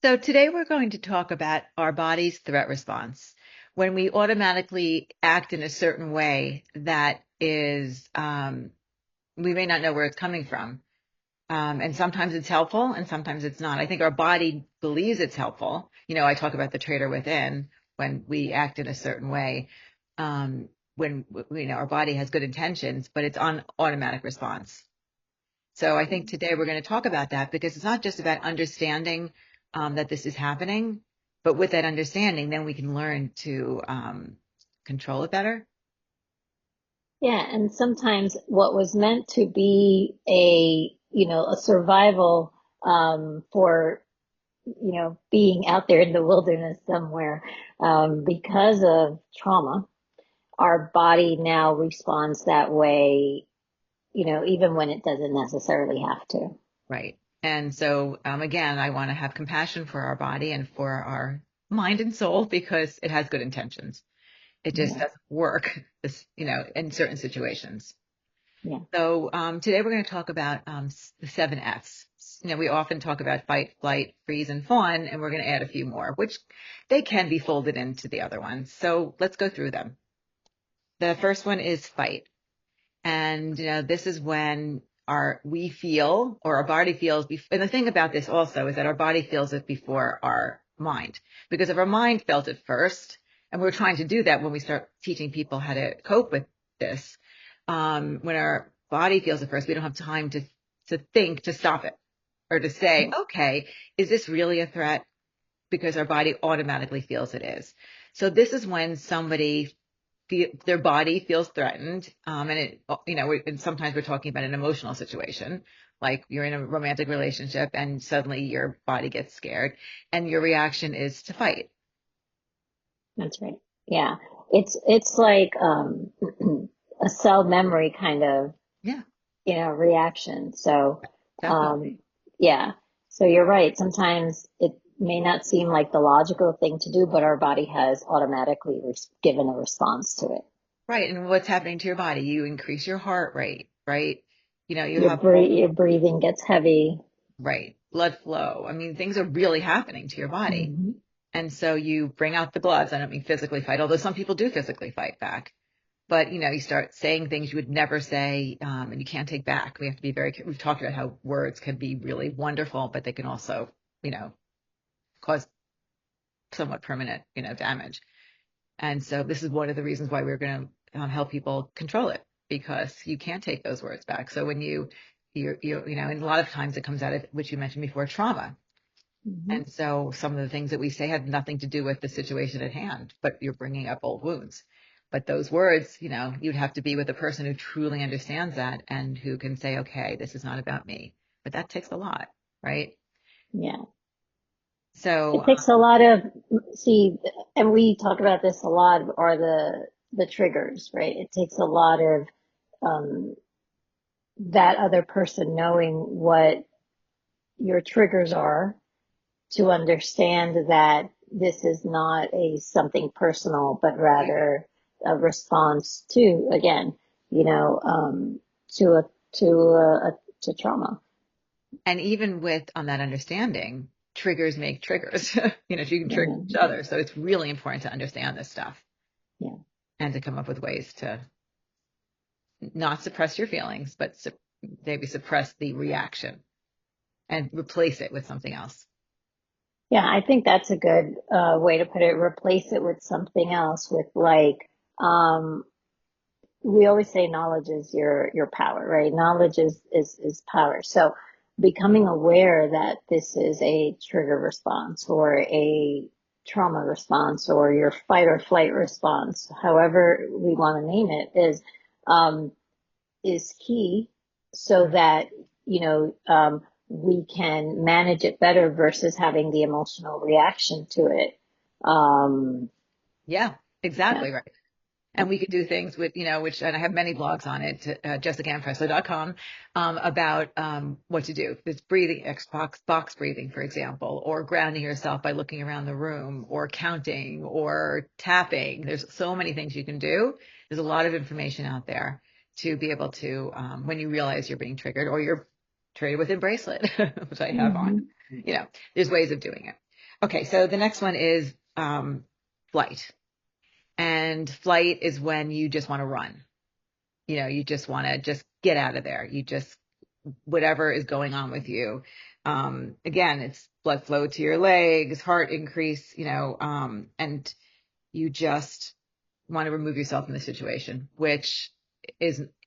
So today we're going to talk about our body's threat response. When we automatically act in a certain way that is, we may not know where it's coming from. And sometimes it's helpful and sometimes it's not. I think our body believes it's helpful. I talk about the traitor within when we act in a certain way. When, our body has good intentions, but it's on automatic response. So I think today we're going to talk about that because it's not just about understanding that this is happening, but with that understanding, then we can learn to control it better. Yeah, and sometimes what was meant to be a survival for, being out there in the wilderness somewhere, because of trauma, our body now responds that way, even when it doesn't necessarily have to. Right. And so, again, I want to have compassion for our body and for our mind and soul because it has good intentions. It just Yeah, doesn't work, in certain situations. yeah, So today we're going to talk about the seven F's. We often talk about fight, flight, freeze, and fawn, and we're going to add a few more, which they can be folded into the other ones. So let's go through them. The first one is fight. And, this is when we feel or our body feels. And the thing about this also is that our body feels it before our mind, because if our mind felt it first, and we're trying to do that when we start teaching people how to cope with this, when our body feels it first, we don't have time to think, to stop it or to say, yeah, okay, is this really a threat? Because our body automatically feels it is. So this is when their body feels threatened. And sometimes we're talking about an emotional situation, like you're in a romantic relationship and suddenly your body gets scared and your reaction is to fight. that's right. Yeah, it's like a cell memory kind of Yeah, reaction. So, definitely. um, yeah. So you're right. Sometimes it may not seem like the logical thing to do, but our body has automatically given a response to it. Right. And what's happening to your body? You increase your heart rate, right? You have all, Your breathing gets heavy. right, blood flow. I mean, things are really happening to your body. Hmm. And so you bring out the gloves. I don't mean physically fight, although some people do physically fight back. But you start saying things you would never say, and you can't take back. We have to be we've talked about how words can be really wonderful, but they can also, cause somewhat permanent, damage. And so this is one of the reasons why we're going to help people control it, because you can't take those words back. So when and a lot of times it comes out of, which you mentioned before, trauma. Hmm. And so some of the things that we say have nothing to do with the situation at hand, but you're bringing up old wounds. But those words, you'd have to be with a person who truly understands that and who can say, okay, this is not about me. But that takes a lot, right? Yeah. So, It takes a lot of, see, and we talk about this a lot, are the triggers, right? It takes a lot of, um, that other person knowing what your triggers are to understand that this is not a something personal, but rather a response to, again, you know, to a to to trauma. and even with on that understanding, triggers make triggers, so you can trigger each Hmm. other. So it's really important to understand this stuff Yeah, and to come up with ways to not suppress your feelings, but maybe suppress the reaction and replace it with something else. yeah. I think that's a good way to put it. Replace it with something else, with like, um, we always say knowledge is your power, right? Knowledge is power. So becoming aware that this is a trigger response or a trauma response or your fight or flight response, however we want to name it, um, is key so that we can manage it better versus having the emotional reaction to it. Um, Yeah, yeah. exactly right. And we could do things with, which, and I have many blogs on it, jessicaannpressler.com, about what to do. There's breathing, box breathing, for example, or grounding yourself by looking around the room, or counting, or tapping. There's so many things you can do. There's a lot of information out there to be able to, when you realize you're being triggered or you're triggered with a bracelet, which I have on, Hmm. there's ways of doing it. Okay, so the next one is flight. And flight is when you just want to run. You just want to just get out of there. You just, whatever is going on with you. Again, it's blood flow to your legs, heart increase, and you just want to remove yourself from the situation, which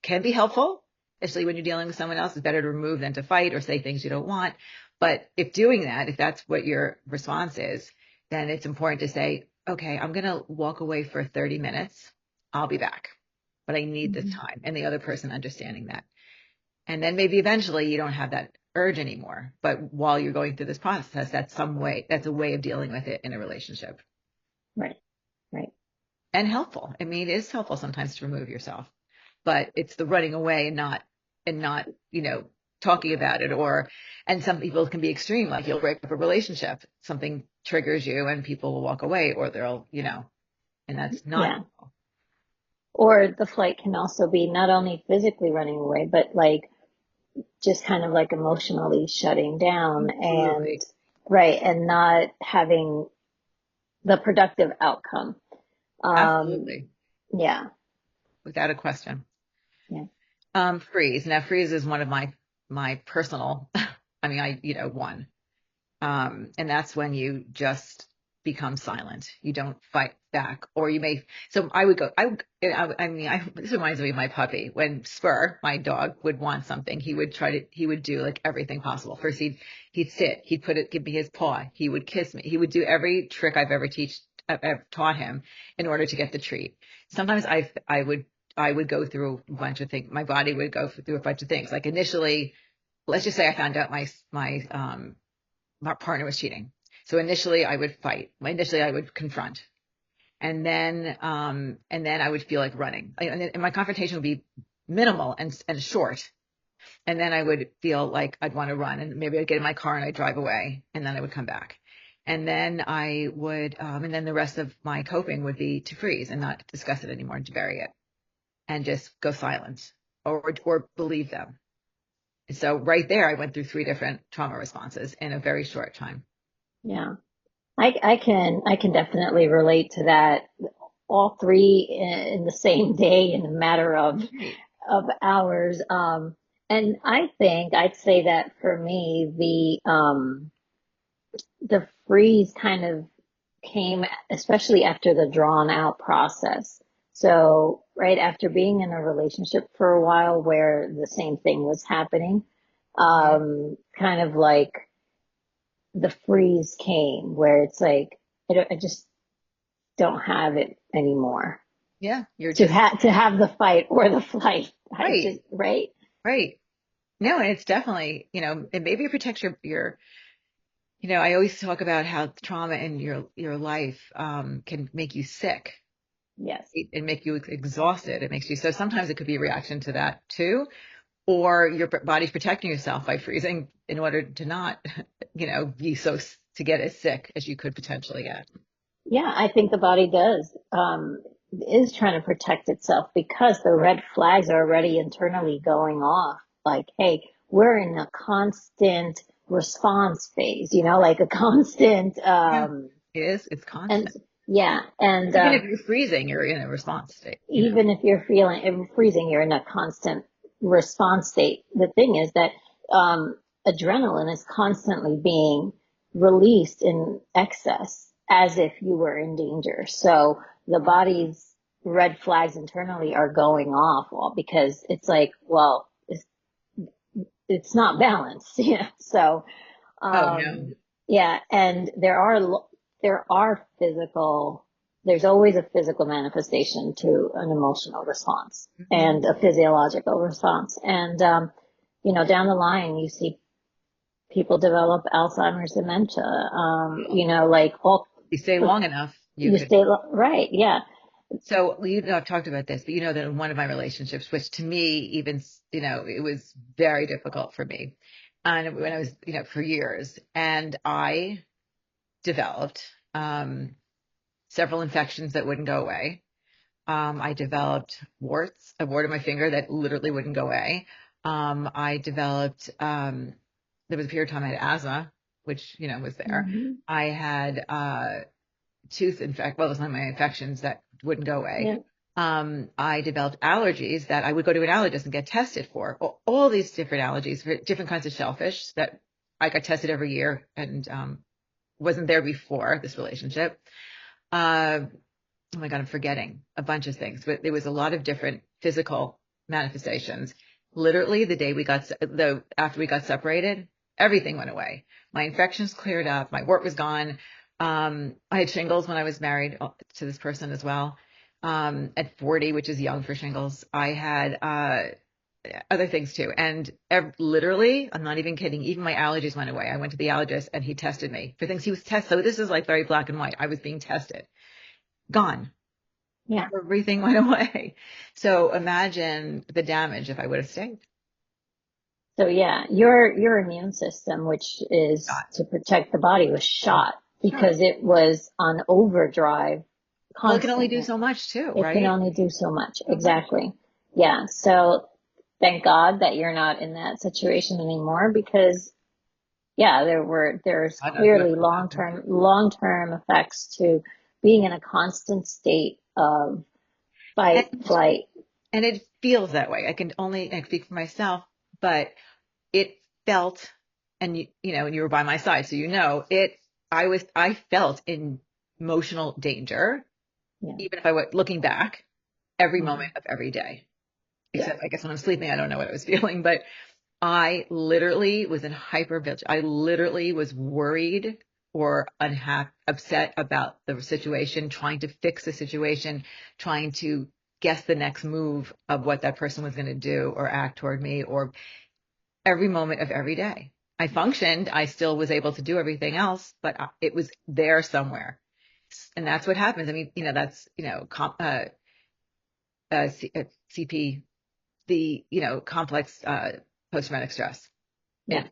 can be helpful, especially when you're dealing with someone else. It's better to remove than to fight or say things you don't want. But if that's what your response is, then it's important to say, okay, I'm going to walk away for 30 minutes. I'll be back, but I need this Mhm. time. And the other person understanding that. And then maybe eventually you don't have that urge anymore. But while you're going through this process, that's a way of dealing with it in a relationship. Right, right. And helpful. I mean, it is helpful sometimes to remove yourself, but it's the running away and not, talking about it and some people can be extreme, like you'll break up a relationship, something triggers you and people will walk away or and that's not Yeah. Or the flight can also be not only physically running away, but like just kind of like emotionally shutting down and absolutely, right, and not having the productive outcome. Um, absolutely, yeah, without a question. yeah, Freeze. Now, freeze is one of my personal, I mean, one. And that's when you just become silent. You don't fight back, or you may. So I would go. I mean, this reminds me of my puppy. When Spur, my dog, would want something, he would do like everything possible. First, he'd sit. Give me his paw. He would kiss me. He would do every trick I've ever taught him in order to get the treat. Sometimes I would go through a bunch of things. My body would go through a bunch of things. Like initially, let's just say I found out my partner was cheating. So initially I would fight. Initially I would confront. And then I would feel like running. And my confrontation would be minimal and short. And then I would feel like I'd want to run and maybe I'd get in my car and I'd drive away and then I would come back. And then the rest of my coping would be to freeze and not discuss it anymore and to bury it and just go silent or believe them. So right there, I went through three different trauma responses in a very short time. yeah. I can definitely relate to that. All three in the same day in a matter Right. of hours. And I think I'd say that for me, the freeze kind of came, especially after the drawn out process. So, right after being in a relationship for a while where the same thing was happening, Mhm. kind of like the freeze came where it's like, I just don't have it anymore Yeah, you're to just have the fight or the flight. I right, just, right? right. No, and it's definitely, and maybe it protects I always talk about how trauma in your life can make you sick Yes. and make you exhausted. It makes you so sometimes it could be a reaction to that too, or your body's protecting yourself by freezing in order to not, be to get as sick as you could potentially get. Yeah, I think the body is trying to protect itself because the red flags are already internally going off. Like, hey, we're in a constant response phase, like a constant, Yeah, it is. It's and constant. yeah, and, Even if you're freezing, you're in a response state. even if you're feeling freezing, you're in a constant response state. The thing is that adrenaline is constantly being released in excess as if you were in danger. So the body's red flags internally are going off all because it's like, well, it's not balanced. So Oh no. yeah, and there are there's always a physical manifestation to an emotional response Mhm. and a physiological response. And down the line you see people develop Alzheimer's dementia. Like all You stay long enough, you you could. stay right, yeah. So I've talked about this, but that in one of my relationships, which to me, even, it was very difficult for me. And when I was, for years, and I developed several infections that wouldn't go away. I developed a wart on my finger that literally wouldn't go away. I developed, there was a period of time I had asthma which, was there. Hmm. I had, well, it was one of my infections that wouldn't go away. Yeah. I developed allergies that I would go to an allergist and get tested for. All these different allergies for different kinds of shellfish that I got tested every year and wasn't there before this relationship. Uh, oh my God, I'm forgetting a bunch of things, but there was a lot of different physical manifestations. Literally, the day after we got separated, everything went away. My infections cleared up. My wart was gone. I had shingles when I was married to this person as well. At 40, which is young for shingles, I had other things too. And literally, I'm not even kidding. Even my allergies went away. I went to the allergist and he tested me for things he was tested. So this is like very black and white. I was being tested. Gone. Yeah. Everything went away. So imagine the damage if I would have stayed. So yeah, your immune system, which is Shot. to protect the body, was shot Shot. because it was on overdrive Well, it can only do constantly. so much too, It can right? only do so much. So much. Exactly. Yeah. So thank God that you're not in that situation anymore because yeah, there's God knows what clearly would happen. long-term effects to being in a constant state of fight, And flight. and it feels that way. I speak for myself, but it felt, and and you were by my side, so I felt in emotional danger, Yeah. even if I were looking back every Mhm. moment of every day. Yeah. Except I guess when I'm sleeping, I don't know what I was feeling, but I literally was in hypervigilance. I literally was worried or unhappy, upset about the situation, trying to fix the situation, trying to guess the next move of what that person was going to do or act toward me, or every moment of every day. I functioned. I still was able to do everything else, but it was there somewhere. And that's what happens. I mean, that's, CP, the, complex post-traumatic stress. Yeah.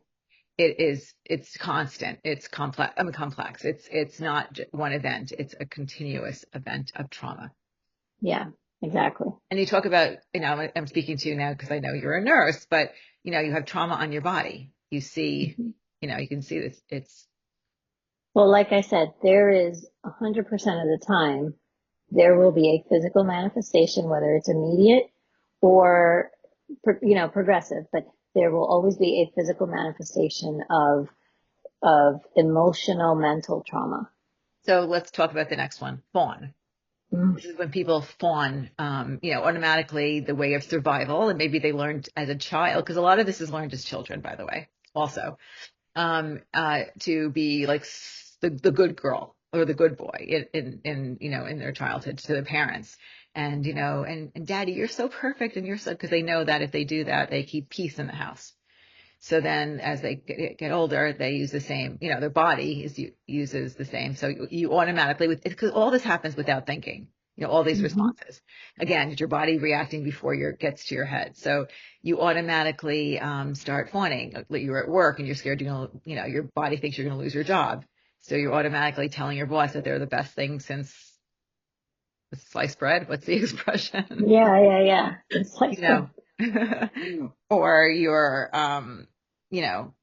It's constant. It's complex. I mean, complex. It's not one event. It's a continuous event of trauma. Yeah. Exactly. And you talk about, I'm speaking to you now because I know you're a nurse, but you have trauma on your body. You see, Mhm. you can see this. It's Well, like I said, there is 100% of the time there will be a physical manifestation, whether it's immediate or, progressive, but there will always be a physical manifestation of emotional mental trauma. so let's talk about the next one, fawn. Mm. This is when people fawn, automatically the way of survival, and maybe they learned as a child, because a lot of this is learned as children, by the way, also. To be like the good girl or the good boy in their childhood to their parents. And, and daddy, you're so perfect. And you're so, because they know that if they do that, they keep peace in the house. So then as they get older, they use the same, their body uses the same. So you automatically, because all this happens without thinking, all these Hmm. responses. Again, it's your body reacting before gets to your head. So you automatically start fawning. You're at work and you're scared your body thinks you're going to lose your job. So you're automatically telling your boss that they're the best thing since sliced bread. What's the expression? Yeah, yeah, yeah. It's like, you know, or you're, you know,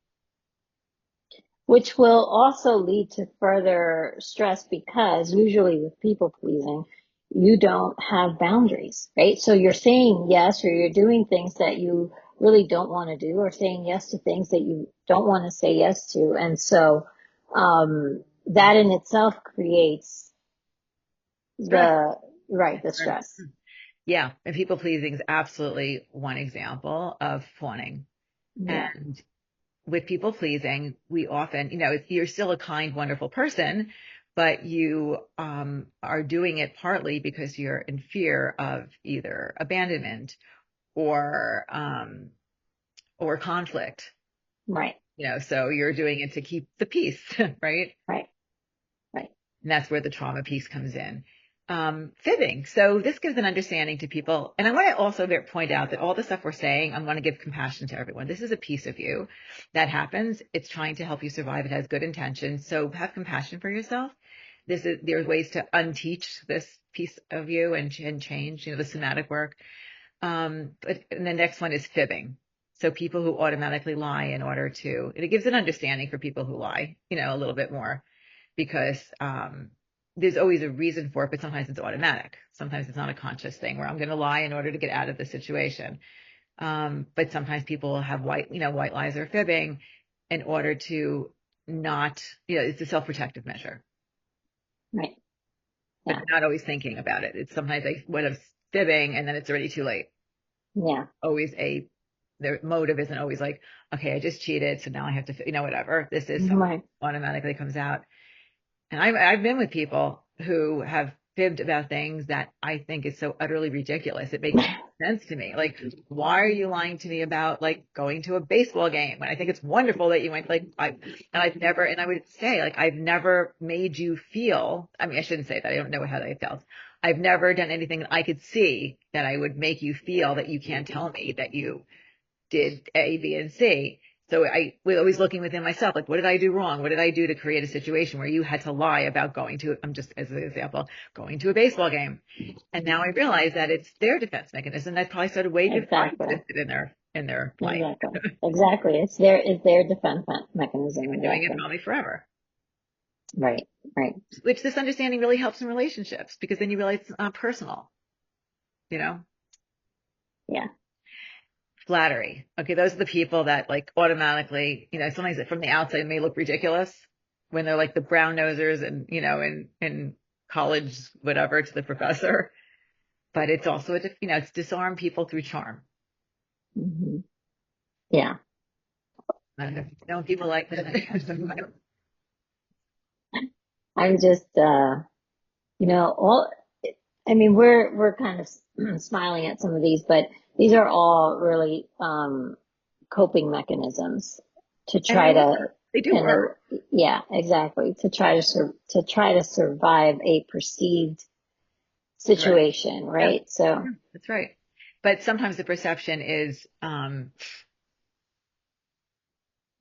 which will also lead to further stress because usually with people pleasing, you don't have boundaries, right? So you're saying yes, or you're doing things that you really don't want to do, or saying yes to things that you don't want to say yes to. And so, that in itself creates stress. the stress. Yeah, and people pleasing is absolutely one example of fawning. Yeah, And with people pleasing, we often, you're still a kind, wonderful person, but you are doing it partly because you're in fear of either abandonment or conflict. right, So you're doing it to keep the peace, right? right, right. And that's where the trauma piece comes in. Fibbing. So this gives an understanding to people. And I want to also point out that all the stuff we're saying, I want to give compassion to everyone. This is a piece of you that happens. It's trying to help you survive. It has good intentions. So have compassion for yourself. There's ways to unteach this piece of you and change, the somatic work. But and the next one is fibbing. So people who automatically lie in order to, it gives an understanding for people who lie, a little bit more because, there's always a reason for it, but sometimes it's automatic. Sometimes it's not a conscious thing where I'm going to lie in order to get out of the situation. But sometimes people have white lies or fibbing in order to not, it's a self-protective measure. Right. But Yeah. they're not always thinking about it. It's sometimes they would have fibbing and then it's already too late. Yeah. Always their motive isn't always like, okay, I just cheated, so now I have to, whatever. This is something Right. that automatically comes out. And I've been with people who have fibbed about things that I think is so utterly ridiculous. It makes no sense to me. Like, why are you lying to me about like going to a baseball game? And I think it's wonderful that you went and I would say like, I've never made you feel, I mean, I shouldn't say that. I don't know how they felt. I've never done anything that I could see that I would make you feel that you can't tell me that you did A, B, and C. So I was always looking within myself, like, what did I do wrong? What did I do to create a situation where you had to lie about I'm just as an example, going to a baseball game. And now I realize that it's their defense mechanism that probably started way before I Exactly. existed in their life. Exactly. Exactly. It's their defense mechanism. They've been doing it Exactly. probably forever. Right. Right. Which this understanding really helps in relationships because then you realize it's not personal, you know? Yeah. Flattery. Okay, those are the people that like automatically, sometimes from the outside it may look ridiculous when they're like the brown nosers and, in college, whatever, to the professor. But it's also it's disarm people through charm. Hmm. Yeah. And know people like that. I'm just, all, I mean, we're kind of smiling at some of these, but these are all really, coping mechanisms to And try to, they do and work. yeah, exactly, to try to survive a perceived Threat. situation, Yeah, right? So, that's right. But sometimes the perception is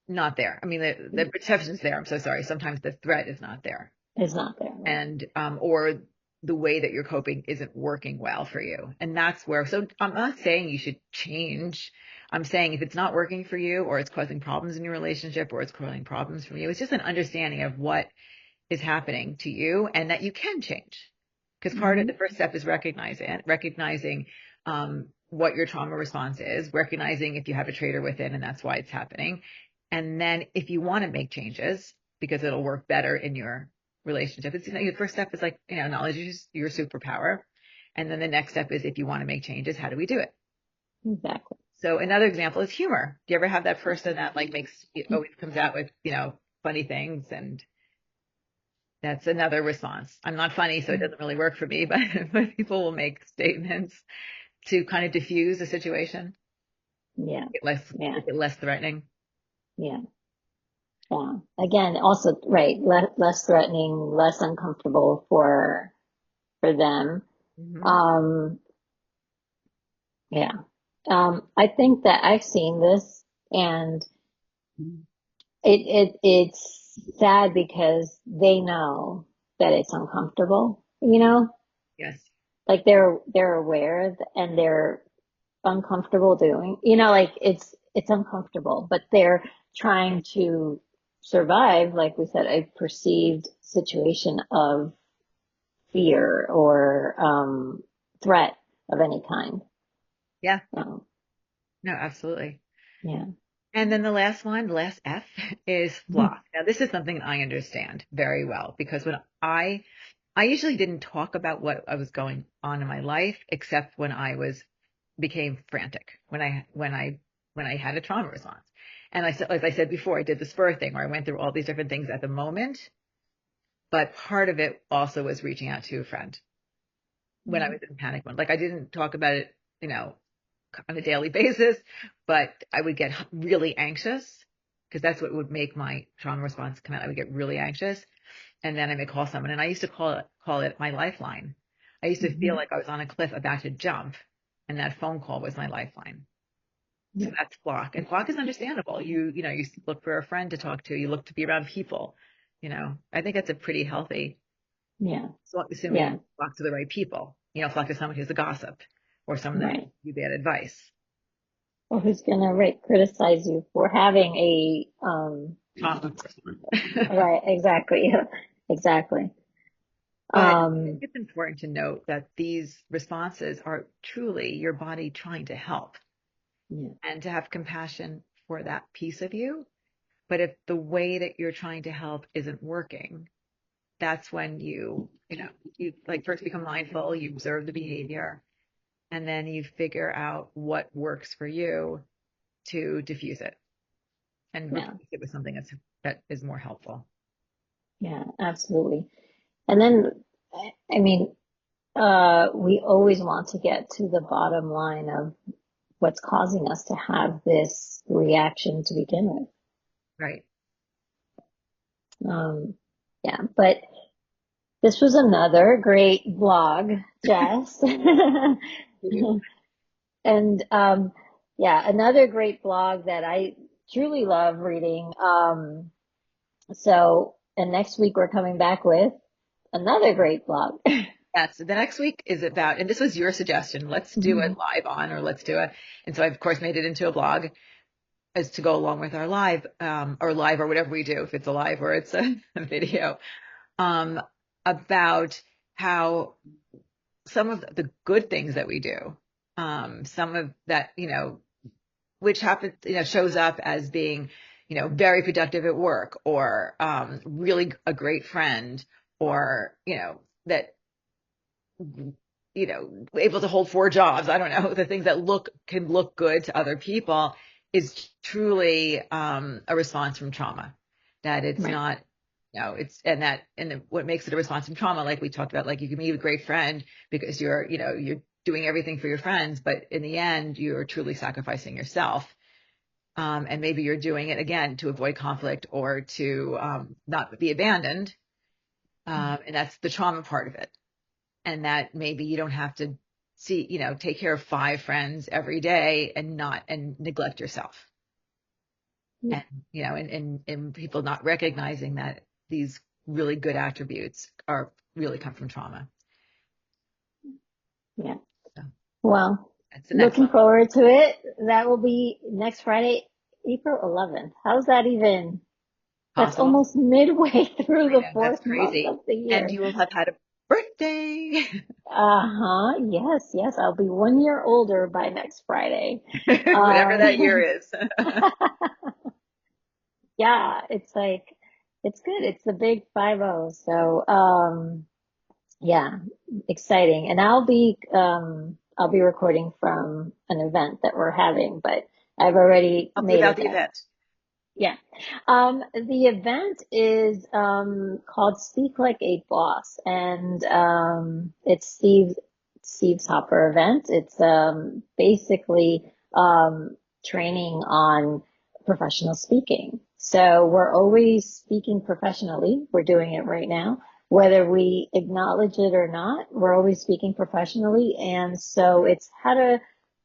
not there. I mean, the perception is there. I'm so sorry. Sometimes the threat is not there. it's not there, right? And or the way that you're coping isn't working well for you. And that's where, so I'm not saying you should change. I'm saying if it's not working for you or it's causing problems in your relationship or it's causing problems for you, it's just an understanding of what is happening to you and that you can change. Because part of Hmm. the first step is recognizing what your trauma response is, recognizing if you have a traitor within and that's why it's happening. And then if you want to make changes because it'll work better in your relationship, it's, your first step is like, knowledge is your superpower. And then the next step is if you want to make changes, how do we do it? Exactly. So another example is humor. Do you ever have that person that like always comes out with, funny things and that's another response. I'm not funny, so it doesn't really work for me, but, but people will make statements to kind of diffuse the situation, Yeah. Yeah. make it less threatening. Yeah. Yeah. Again, also, right, less threatening, less uncomfortable for them. Hmm. Um, yeah. I think that I've seen this and it's sad because they know that it's uncomfortable, Yes. like they're aware and they're uncomfortable doing, like it's uncomfortable, but they're trying to survive, like we said, a perceived situation of fear or threat of any kind. Yeah. Um, No, absolutely. yeah. And then the last one, the last F is flock. Now, this is something I understand very well because when I usually didn't talk about what I was going on in my life, except when became frantic, when I had a trauma response. And I said, as I said before, I did the spur thing where I went through all these different things at the moment, but part of it also was reaching out to a friend when I was in panic mode. Like I didn't talk about it, you know, on a daily basis, but I would get really anxious because that's what would make my trauma response come out. I would get really anxious and then I may call someone and I used to call it my lifeline. I used to feel Hmm. like I was on a cliff about to jump and that phone call was my lifeline. So Yeah. that's flock. And flock is understandable. You look for a friend to talk to, you look to be around people. I think that's a pretty healthy, Yeah. so assuming you Yeah. flock to the right people, flock to someone who's a gossip or someone that Right. gives you bad advice. or who's gonna criticize you for having a Trauma. right, exactly. Exactly. But I think Um, it's important to note that these responses are truly your body trying to help yeah, and to have compassion for that piece of you. But if the way that you're trying to help isn't working, that's when you like first become mindful, you observe the behavior, and then you figure out what works for you to diffuse it and yeah, replace it with something that is more helpful. yeah, absolutely. And then, I mean, we always want to get to the bottom line of what's causing us to have this reaction to begin with. Right. Yeah, but this was another great vlog, Jess. And yeah, another great blog that I truly love reading. And next week we're coming back with another great blog. Yes. The next week is about, and this was your suggestion, let's do it live on, or let's do it. And so I, of course, made it into a blog as to go along with our live or whatever we do, if it's a live or it's a video, um, about how some of the good things that we do, some of that, which happens, shows up as being, very productive at work or really a great friend or, that, able to hold four jobs. I don't know, the things that can look good to other people is truly a response from trauma. That it's Right, not, what makes it a response from trauma, like we talked about, like you can be a great friend because you're doing everything for your friends, but in the end, you're truly sacrificing yourself. And maybe you're doing it again to avoid conflict or to not be abandoned. And that's the trauma part of it. And that maybe you don't have to take care of five friends every day and neglect yourself. yeah, And, and people not recognizing that these really good attributes are really come from trauma. yeah. So Well, that's the next looking one. forward to it. That will be next Friday, April 11th. How's that even? That's Possible. almost midway through I the know that's fourth month crazy. of the And year. you will have had a birthday, Uh-huh. Yes, yes. I'll be 1 year older by next Friday. whatever that year Um, is. yeah, it's like, it's good. It's the big 50. So, yeah, exciting. And I'll be recording from an event that we're having, but I've already Tell me made about it the that, event. yeah. The event is, called Speak Like a Boss, and, it's Steve's Hopper event. It's, basically, training on professional speaking. So we're always speaking professionally. We're doing it right now. Whether we acknowledge it or not, we're always speaking professionally. And so it's how to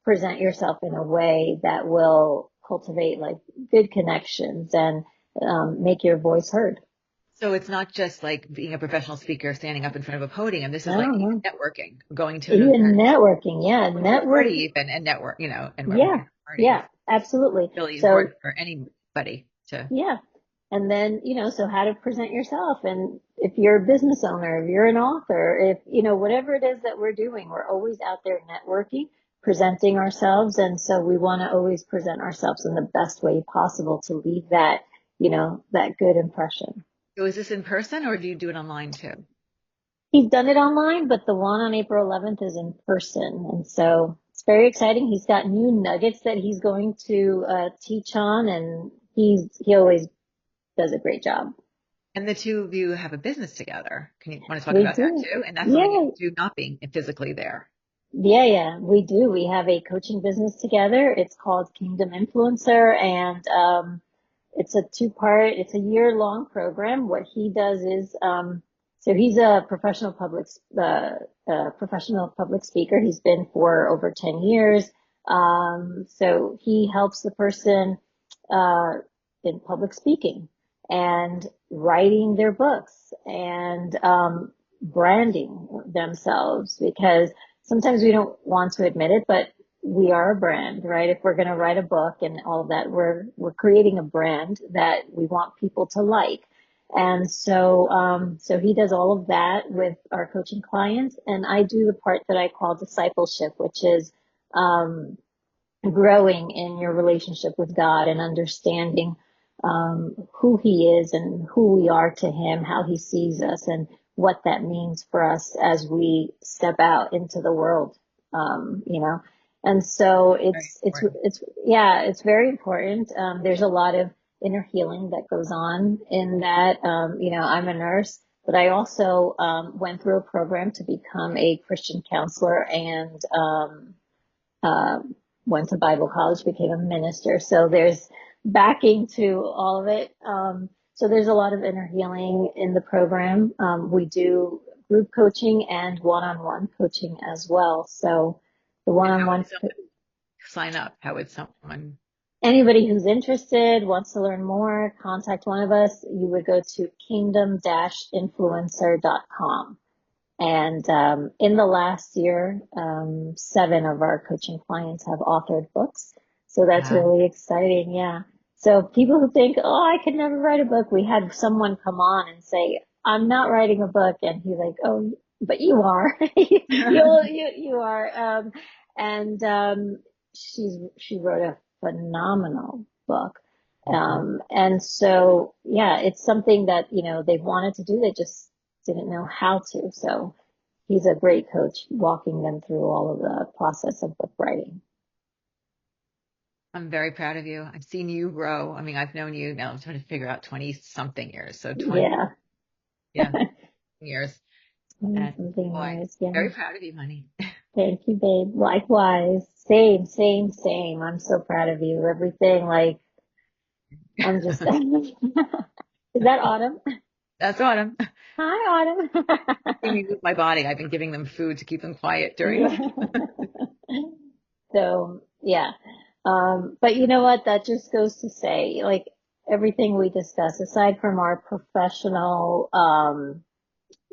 present yourself in a way that will cultivate like good connections and make your voice heard. So it's not just like being a professional speaker standing up in front of a podium. This is No, like even no. networking, going to an Even event, networking, yeah, going to a network, party even and network, and working yeah, at a party. yeah, absolutely. Really So important for anybody to. yeah. And then, so how to present yourself. And if you're a business owner, if you're an author, if, whatever it is that we're doing, we're always out there networking, presenting ourselves. And so we want to always present ourselves in the best way possible to leave that, that good impression. So is this in person or do you do it online too? He's done it online, but the one on April 11th is in person. And so it's very exciting. He's got new nuggets that he's going to teach on, and he always does a great job. And the two of you have a business together. Can you want to talk We about that do. too? And that's something you Yeah. do not being physically there. Yeah, yeah, we do. We have a coaching business together. It's called Kingdom Influencer, and it's a two-part, it's a year-long program. What he does is, so he's a professional public speaker. He's been for over 10 years. So he helps the person, uh, in public speaking and writing their books and, branding themselves because sometimes we don't want to admit it, but we are a brand, right? If we're going to write a book and all of that, we're creating a brand that we want people to like. And so, so he does all of that with our coaching clients, and I do the part that I call discipleship, which is um, growing in your relationship with God and understanding who He is and who we are to Him, how He sees us, and what that means for us as we step out into the world. You know, and so Very important. yeah, it's very important. There's a lot of inner healing that goes on in that. You know, I'm a nurse, but I also went through a program to become a Christian counselor and uh, went to Bible college, became a minister. So there's backing to all of it. So there's a lot of inner healing in the program. We do group coaching and one-on-one coaching as well. So the And how one-on-one, would someone sign up? How would someone? anybody who's interested, wants to learn more, contact one of us. You would go to kingdom-influencer.com. And in the last year, 7 of our coaching clients have authored books. So that's Wow. really exciting. Yeah. So people who think, oh, I could never write a book, we had someone come on and say, I'm not writing a book. And he's like, oh, but you are. You are. And she wrote a phenomenal book. Mhm. And so, yeah, it's something that, you know, they wanted to do. They just didn't know how to. So he's a great coach, walking them through all of the process of book writing. I'm very proud of you. I've seen you grow. I mean, I've known you now. I'm trying to figure out 20 something years. So 20, Yeah. yeah, years. And Something boy, nice. Yeah. very proud of you, honey. Thank you, babe. Likewise. Same, same, same. I'm so proud of you. Everything, like, I'm just, is that Autumn? That's Autumn. Hi, Autumn. See me move my body. I've been giving them food to keep them quiet during Yeah. the. So, yeah. But you know what? That just goes to say, like, everything we discuss, aside from our professional,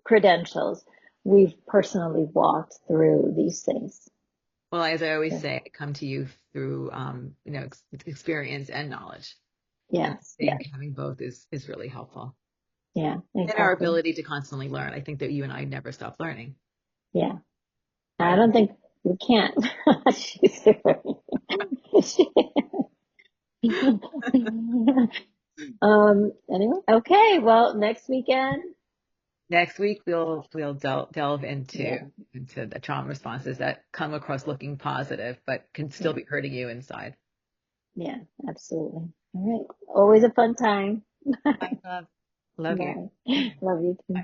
credentials, we've personally walked through these things. Well, as I always So, say, I come to you through, experience and knowledge. And I yes, think yes, having both is really helpful. yeah, And our exactly. ability to constantly learn. I think that you and I never stop learning. Yeah. I Right. don't think we can't. She's doing. Anyway, okay. Well, next weekend. Next week we'll delve Yeah, into the trauma responses that come across looking positive, but can still yeah, be hurting you inside. yeah, absolutely. All right. Always a fun time. I love you. Bye. Love you too.